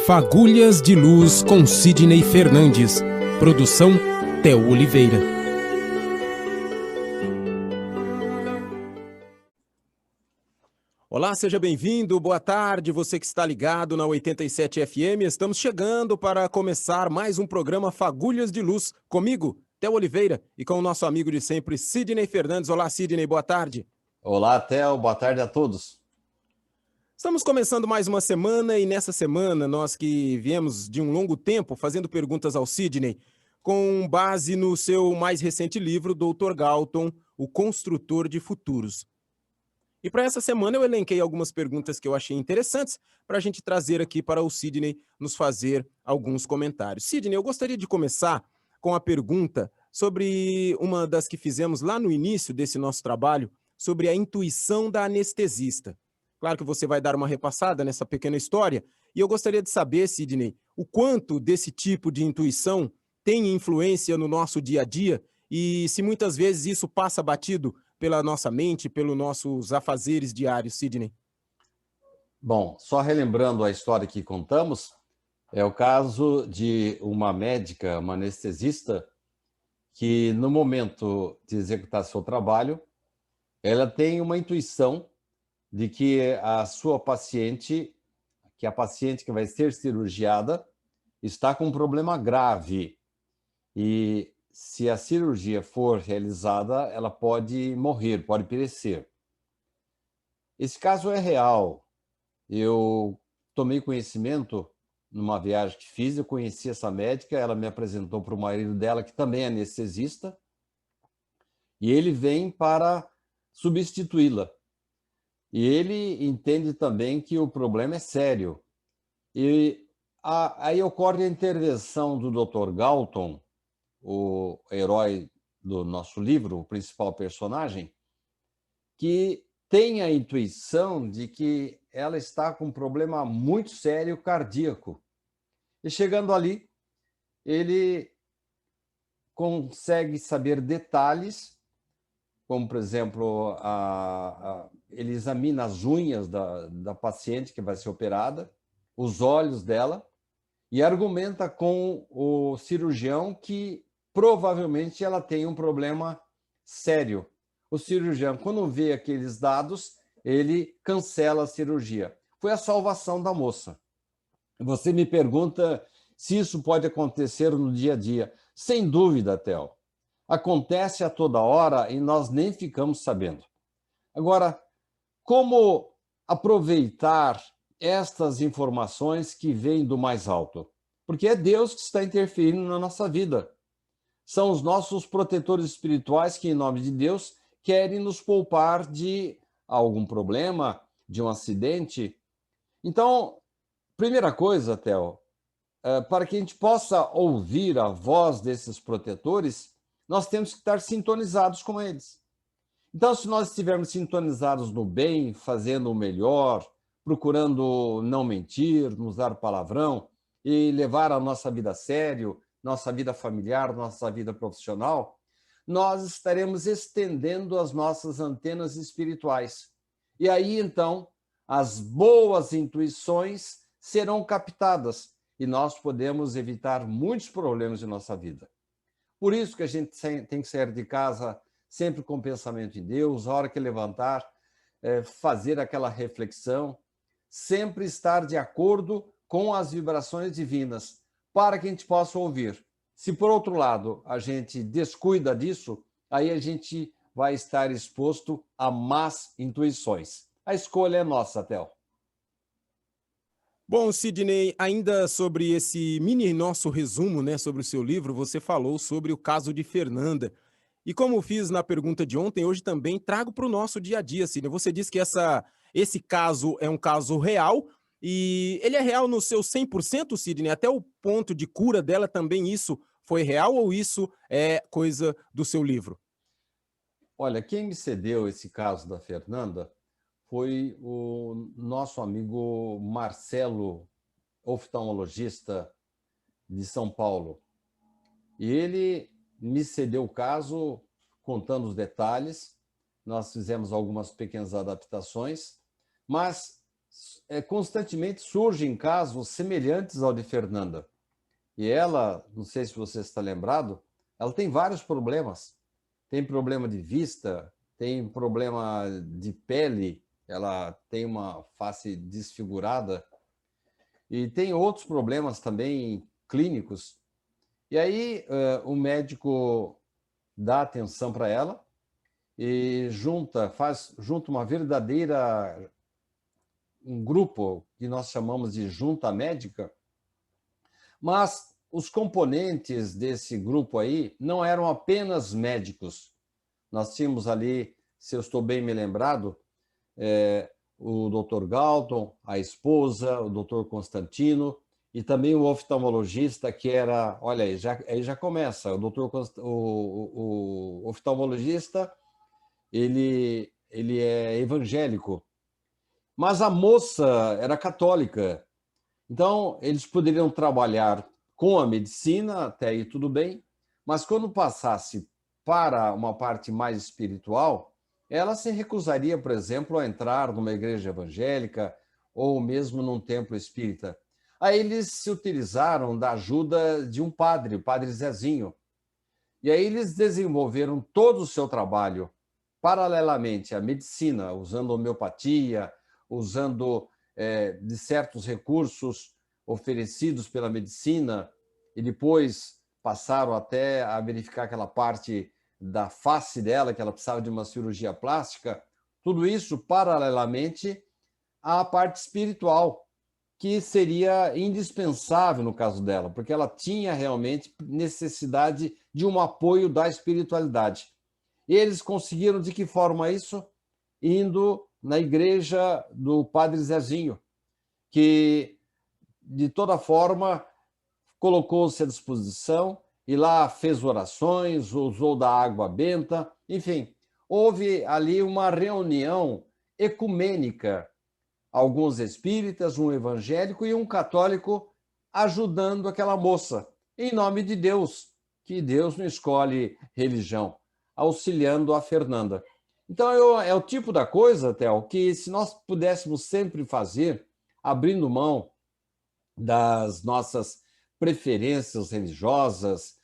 Fagulhas de Luz com Sidney Fernandes. Produção Theo Oliveira. Olá, seja bem-vindo, boa tarde, você que está ligado na 87 FM. Estamos chegando para começar mais um programa Fagulhas de Luz, comigo, Theo Oliveira, e com o nosso amigo de sempre, Sidney Fernandes. Olá, Sidney, boa tarde. Olá, Theo, boa tarde a todos. Estamos começando mais uma semana e nessa semana nós que viemos de um longo tempo fazendo perguntas ao Sidney, com base no seu mais recente livro, Dr. Galton, O Construtor de Futuros. E para essa semana eu elenquei algumas perguntas que eu achei interessantes para a gente trazer aqui para o Sidney nos fazer alguns comentários. Sidney, eu gostaria de começar com a pergunta sobre uma das que fizemos lá no início desse nosso trabalho, sobre a intuição da anestesista. Claro que você vai dar uma repassada nessa pequena história, e eu gostaria de saber, Sidney, o quanto desse tipo de intuição tem influência no nosso dia a dia e se muitas vezes isso passa batido pela nossa mente, pelos nossos afazeres diários, Sidney. Bom, só relembrando a história que contamos, é o caso de uma médica, uma anestesista, que no momento de executar seu trabalho, ela tem uma intuição de que a paciente que vai ser cirurgiada, está com um problema grave. E se a cirurgia for realizada, ela pode morrer, pode perecer. Esse caso é real. Eu tomei conhecimento numa viagem que fiz, eu conheci essa médica, ela me apresentou para o marido dela, que também é anestesista, e ele vem para substituí-la. E ele entende também que o problema é sério. E aí ocorre a intervenção do Dr. Galton, o herói do nosso livro, o principal personagem, que tem a intuição de que ela está com um problema muito sério cardíaco. E chegando ali, ele consegue saber detalhes, como, por exemplo, ele examina as unhas da paciente que vai ser operada, os olhos dela, e argumenta com o cirurgião que provavelmente ela tem um problema sério. O cirurgião, quando vê aqueles dados, ele cancela a cirurgia. Foi a salvação da moça. Você me pergunta se isso pode acontecer no dia a dia. Sem dúvida, Theo. Acontece a toda hora e nós nem ficamos sabendo. Agora, como aproveitar estas informações que vêm do mais alto? Porque é Deus que está interferindo na nossa vida. São os nossos protetores espirituais que, em nome de Deus, querem nos poupar de algum problema, de um acidente. Então, primeira coisa, Theo, para que a gente possa ouvir a voz desses protetores, nós temos que estar sintonizados com eles. Então, se nós estivermos sintonizados no bem, fazendo o melhor, procurando não mentir, não usar palavrão e levar a nossa vida a sério, nossa vida familiar, nossa vida profissional, nós estaremos estendendo as nossas antenas espirituais. E aí, então, as boas intuições serão captadas e nós podemos evitar muitos problemas de nossa vida. Por isso que a gente tem que sair de casa sempre com pensamento em Deus, a hora que levantar, fazer aquela reflexão, sempre estar de acordo com as vibrações divinas, para que a gente possa ouvir. Se, por outro lado, a gente descuida disso, aí a gente vai estar exposto a más intuições. A escolha é nossa, Theo. Bom, Sidney, ainda sobre esse mini nosso resumo, né, sobre o seu livro, você falou sobre o caso de Fernanda. E como fiz na pergunta de ontem, hoje também trago para o nosso dia a dia, Sidney. Você disse que esse caso é um caso real, e ele é real no seu 100%, Sidney? Até o ponto de cura dela também isso foi real ou isso é coisa do seu livro? Olha, quem me cedeu esse caso da Fernanda foi o nosso amigo Marcelo, oftalmologista de São Paulo. E ele me cedeu o caso contando os detalhes. Nós fizemos algumas pequenas adaptações, mas constantemente surgem casos semelhantes ao de Fernanda. E ela, não sei se você está lembrado, ela tem vários problemas. Tem problema de vista, tem problema de pele, ela tem uma face desfigurada, e tem outros problemas também clínicos. E aí o médico dá atenção para ela e junta uma verdadeira um grupo que nós chamamos de junta médica, mas os componentes desse grupo aí não eram apenas médicos. Nós tínhamos ali, se eu estou bem me lembrado, o Dr. Galton, a esposa, o Dr. Constantino, e também o oftalmologista, que era, olha aí já começa, o oftalmologista, ele é evangélico, mas a moça era católica. Então, eles poderiam trabalhar com a medicina, até aí tudo bem, mas quando passasse para uma parte mais espiritual, ela se recusaria, por exemplo, a entrar numa igreja evangélica ou mesmo num templo espírita. Aí eles se utilizaram da ajuda de um padre, o Padre Zezinho. E aí eles desenvolveram todo o seu trabalho paralelamente à medicina, usando homeopatia, usando de certos recursos oferecidos pela medicina, e depois passaram até a verificar aquela parte da face dela, que ela precisava de uma cirurgia plástica, tudo isso paralelamente à parte espiritual, que seria indispensável no caso dela, porque ela tinha realmente necessidade de um apoio da espiritualidade. E eles conseguiram de que forma isso? Indo na igreja do Padre Zezinho, que de toda forma colocou-se à disposição e lá fez orações, usou da água benta, enfim, houve ali uma reunião ecumênica, alguns espíritas, um evangélico e um católico ajudando aquela moça, em nome de Deus, que Deus não escolhe religião, auxiliando a Fernanda. Então, é o tipo da coisa, Theo, que se nós pudéssemos sempre fazer, abrindo mão das nossas preferências religiosas,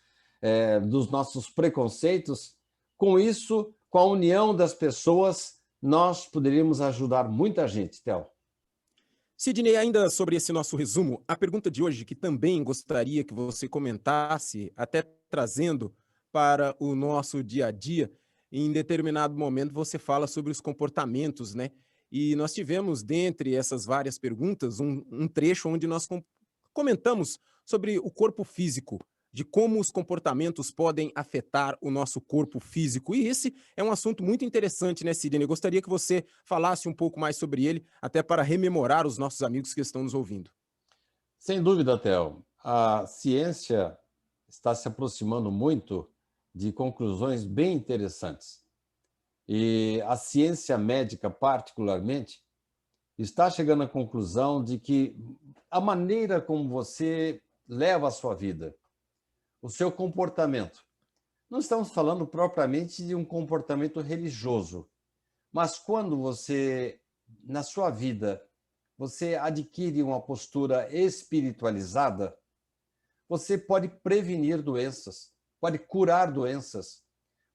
dos nossos preconceitos, com isso, com a união das pessoas, nós poderíamos ajudar muita gente, Theo. Sidney, ainda sobre esse nosso resumo, a pergunta de hoje, que também gostaria que você comentasse, até trazendo para o nosso dia a dia, em determinado momento você fala sobre os comportamentos, né? E nós tivemos, dentre essas várias perguntas, um trecho onde nós comentamos sobre o corpo físico, de como os comportamentos podem afetar o nosso corpo físico. E esse é um assunto muito interessante, né, Sidney? Eu gostaria que você falasse um pouco mais sobre ele, até para rememorar os nossos amigos que estão nos ouvindo. Sem dúvida, Theo. A ciência está se aproximando muito de conclusões bem interessantes. E a ciência médica, particularmente, está chegando à conclusão de que a maneira como você leva a sua vida, o seu comportamento, não estamos falando propriamente de um comportamento religioso, mas quando você, na sua vida, você adquire uma postura espiritualizada, você pode prevenir doenças, pode curar doenças,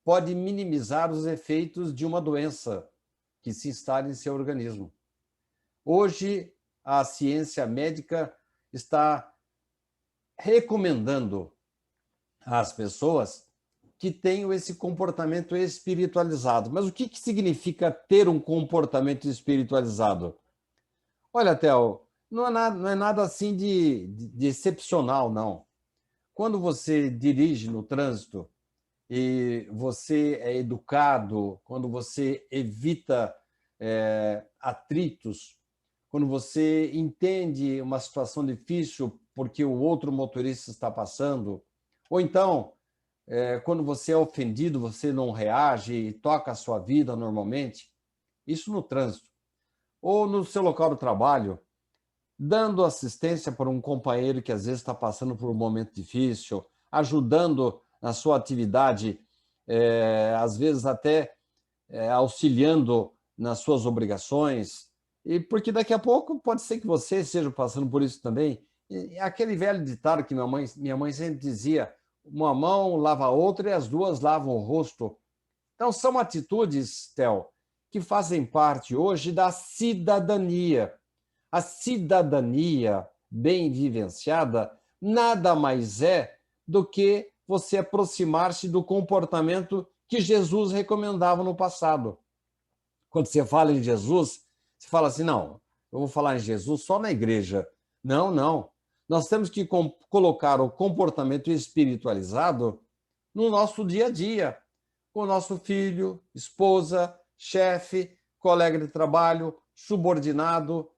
pode minimizar os efeitos de uma doença que se instala em seu organismo. Hoje, a ciência médica está recomendando às pessoas que tenham esse comportamento espiritualizado. Mas o que significa ter um comportamento espiritualizado? Olha, Theo, não é nada assim de excepcional, não. Quando você dirige no trânsito e você é educado, quando você evita atritos, quando você entende uma situação difícil porque o outro motorista está passando, ou então, quando você é ofendido, você não reage e toca a sua vida normalmente, isso no trânsito. Ou no seu local de trabalho, dando assistência para um companheiro que às vezes está passando por um momento difícil, ajudando na sua atividade, às vezes até auxiliando nas suas obrigações, E porque daqui a pouco pode ser que você esteja passando por isso também. E aquele velho ditado que minha mãe sempre dizia: uma mão lava a outra e as duas lavam o rosto. Então, são atitudes, Theo, que fazem parte hoje da cidadania. A cidadania bem vivenciada nada mais é do que você aproximar-se do comportamento que Jesus recomendava no passado. Quando você fala em Jesus, você fala assim, não, eu vou falar em Jesus só na igreja. Não, não. Nós temos que colocar o comportamento espiritualizado no nosso dia a dia, com o nosso filho, esposa, chefe, colega de trabalho, subordinado,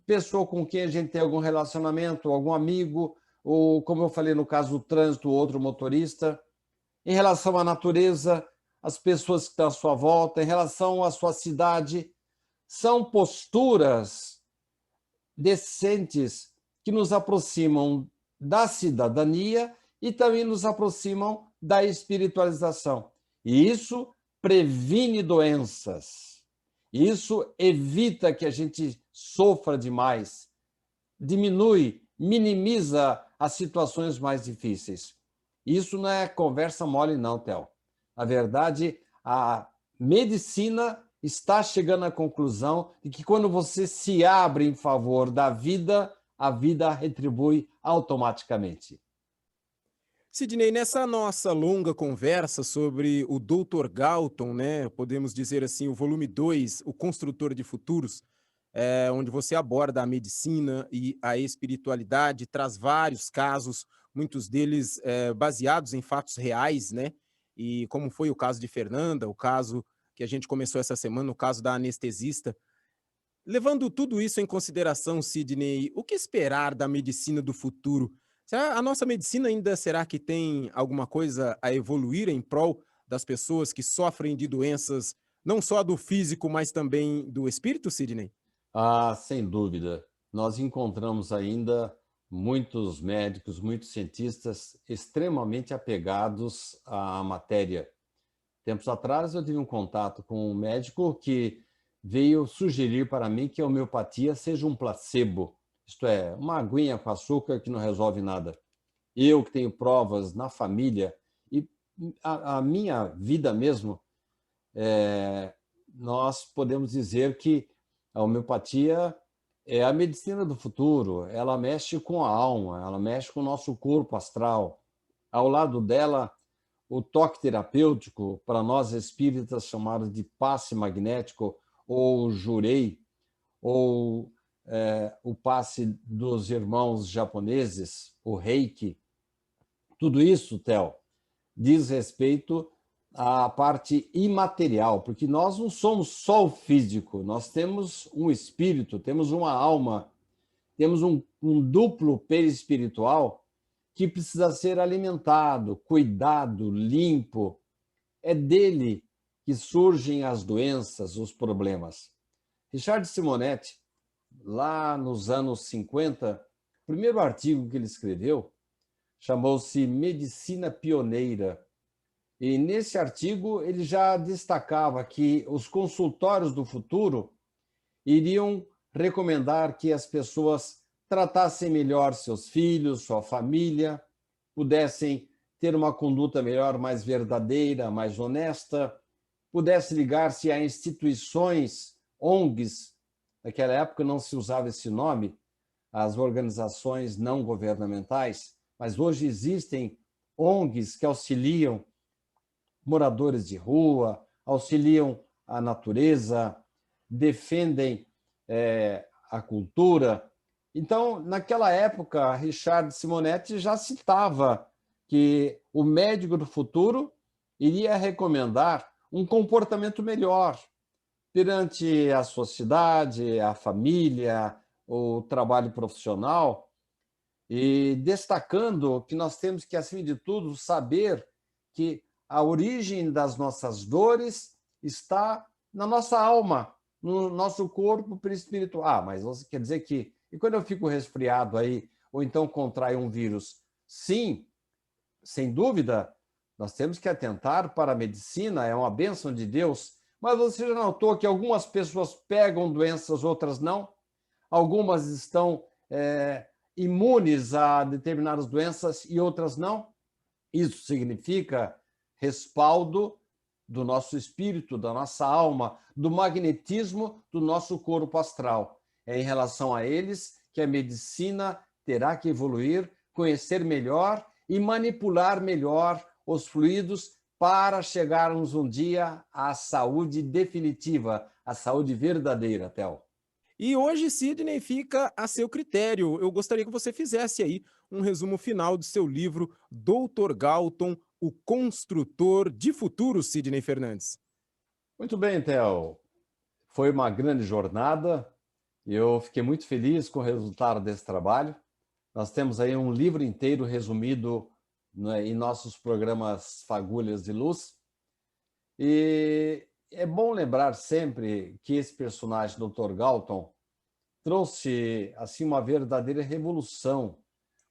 pessoa com quem a gente tem algum relacionamento, algum amigo, ou, como eu falei no caso do trânsito, outro motorista. Em relação à natureza, as pessoas que estão à sua volta, em relação à sua cidade, são posturas decentes que nos aproximam da cidadania e também nos aproximam da espiritualização. E isso previne doenças. Isso evita que a gente sofra demais, diminui, minimiza as situações mais difíceis. Isso não é conversa mole, não, Theo. Na verdade, a medicina está chegando à conclusão de que quando você se abre em favor da vida, a vida retribui automaticamente. Sidney, nessa nossa longa conversa sobre o Dr. Galton, né, podemos dizer assim, o volume 2, O Construtor de Futuros, onde você aborda a medicina e a espiritualidade, traz vários casos, muitos deles baseados em fatos reais, né? E como foi o caso de Fernanda, o caso que a gente começou essa semana, o caso da anestesista. Levando tudo isso em consideração, Sidney, o que esperar da medicina do futuro? Será a nossa medicina ainda será que tem alguma coisa a evoluir em prol das pessoas que sofrem de doenças, não só do físico, mas também do espírito, Sidney? Ah, sem dúvida. Nós encontramos ainda muitos médicos, muitos cientistas extremamente apegados à matéria. Tempos atrás eu tive um contato com um médico que veio sugerir para mim que a homeopatia seja um placebo, isto é, uma aguinha com açúcar que não resolve nada. Eu que tenho provas na família e a minha vida mesmo, nós podemos dizer que a homeopatia é a medicina do futuro, ela mexe com a alma, ela mexe com o nosso corpo astral. Ao lado dela, o toque terapêutico, para nós espíritas chamado de passe magnético, ou jurei, ou o passe dos irmãos japoneses, o reiki. Tudo isso, Theo, diz respeito à parte imaterial, porque nós não somos só o físico, nós temos um espírito, temos uma alma, temos um duplo perispiritual que precisa ser alimentado, cuidado, limpo. É dele que surgem as doenças, os problemas. Richard Simonetti, lá nos anos 50, o primeiro artigo que ele escreveu chamou-se Medicina Pioneira. E nesse artigo ele já destacava que os consultórios do futuro iriam recomendar que as pessoas tratassem melhor seus filhos, sua família, pudessem ter uma conduta melhor, mais verdadeira, mais honesta, pudesse ligar-se a instituições, ONGs. Naquela época não se usava esse nome, as organizações não governamentais, mas hoje existem ONGs que auxiliam moradores de rua, auxiliam a natureza, defendem a cultura. Então, naquela época, Richard Simonetti já citava que o médico do futuro iria recomendar um comportamento melhor perante a sociedade, a família, o trabalho profissional, e destacando que nós temos que, acima de tudo, saber que a origem das nossas dores está na nossa alma, no nosso corpo perispiritual. Ah, mas você quer dizer que... E quando eu fico resfriado aí, ou então contraio um vírus? Sim, sem dúvida, nós temos que atentar para a medicina, é uma bênção de Deus, Mas você já notou que algumas pessoas pegam doenças, outras não? Algumas estão imunes a determinadas doenças e outras não? Isso significa respaldo do nosso espírito, da nossa alma, do magnetismo do nosso corpo astral. É em relação a eles que a medicina terá que evoluir, conhecer melhor e manipular melhor os fluidos para chegarmos um dia à saúde definitiva, à saúde verdadeira, Theo. E hoje, Sidney, fica a seu critério. Eu gostaria que você fizesse aí um resumo final do seu livro Dr. Galton, o construtor de futuro, Sidney Fernandes. Muito bem, Theo. Foi uma grande jornada. Eu fiquei muito feliz com o resultado desse trabalho. Nós temos aí um livro inteiro resumido, né, em nossos programas Fagulhas de Luz. E é bom lembrar sempre que esse personagem, Dr. Galton, trouxe assim uma verdadeira revolução,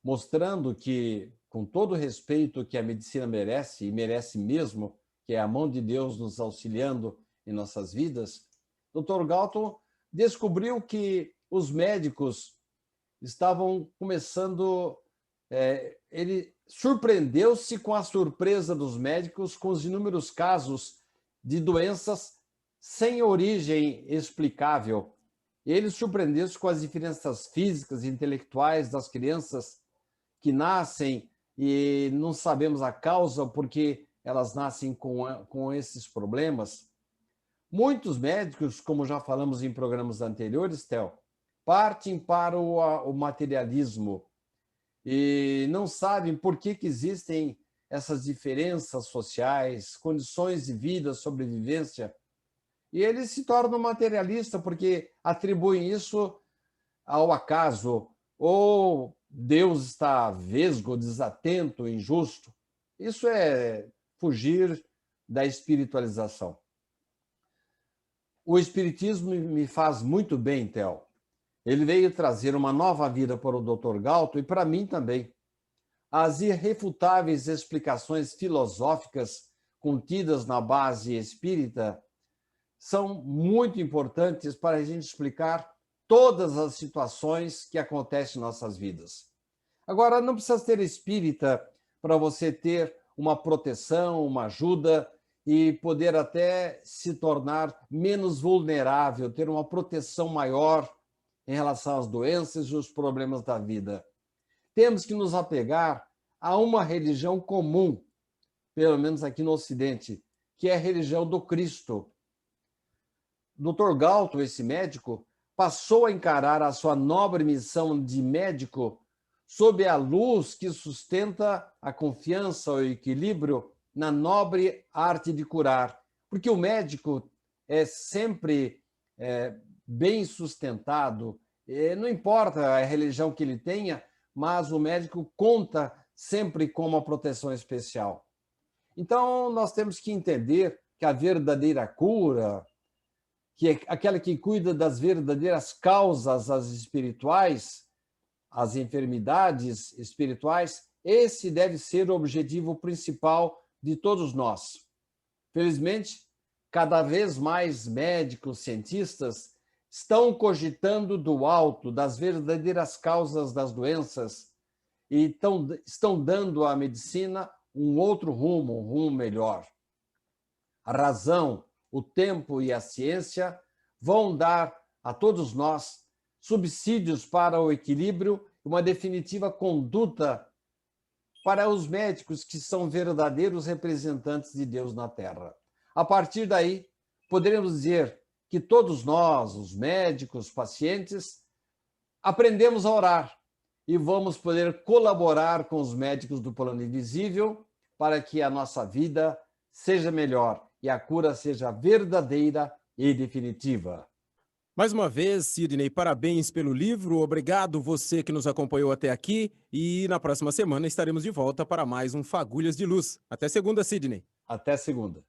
mostrando que, com todo o respeito que a medicina merece, e merece mesmo, que é a mão de Deus nos auxiliando em nossas vidas, Dr. Galton descobriu que os médicos estavam começando... ele surpreendeu-se com a surpresa dos médicos com os inúmeros casos de doenças sem origem explicável. Ele surpreendeu-se com as diferenças físicas e intelectuais das crianças que nascem e não sabemos a causa porque elas nascem com esses problemas. Muitos médicos, como já falamos em programas anteriores, Theo, partem para o materialismo e não sabem por que existem essas diferenças sociais, condições de vida, sobrevivência. E eles se tornam materialistas porque atribuem isso ao acaso, ou Deus está vesgo, desatento, injusto. Isso é fugir da espiritualização. O espiritismo me faz muito bem, Theo. Ele veio trazer uma nova vida para o Dr. Galton e para mim também. As irrefutáveis explicações filosóficas contidas na base espírita são muito importantes para a gente explicar todas as situações que acontecem em nossas vidas. Agora, não precisa ser espírita para você ter uma proteção, uma ajuda e poder até se tornar menos vulnerável, ter uma proteção maior em relação às doenças e os problemas da vida. Temos que nos apegar a uma religião comum, pelo menos aqui no Ocidente, que é a religião do Cristo. Dr. Galton, esse médico, passou a encarar a sua nobre missão de médico sob a luz que sustenta a confiança, o equilíbrio na nobre arte de curar. Porque o médico é sempre bem sustentado, não importa a religião que ele tenha, mas o médico conta sempre com uma proteção especial. Então, nós temos que entender que a verdadeira cura, que é aquela que cuida das verdadeiras causas, as espirituais, as enfermidades espirituais, esse deve ser o objetivo principal de todos nós. Felizmente, cada vez mais médicos, cientistas, estão cogitando do alto, das verdadeiras causas das doenças e estão dando à medicina um outro rumo, um rumo melhor. A razão, o tempo e a ciência vão dar a todos nós subsídios para o equilíbrio e uma definitiva conduta para os médicos que são verdadeiros representantes de Deus na Terra. A partir daí, poderemos dizer que todos nós, os médicos, pacientes, aprendemos a orar e vamos poder colaborar com os médicos do plano invisível para que a nossa vida seja melhor e a cura seja verdadeira e definitiva. Mais uma vez, Sidney, parabéns pelo livro. Obrigado você que nos acompanhou até aqui. E na próxima semana estaremos de volta para mais um Fagulhas de Luz. Até segunda, Sidney. Até segunda.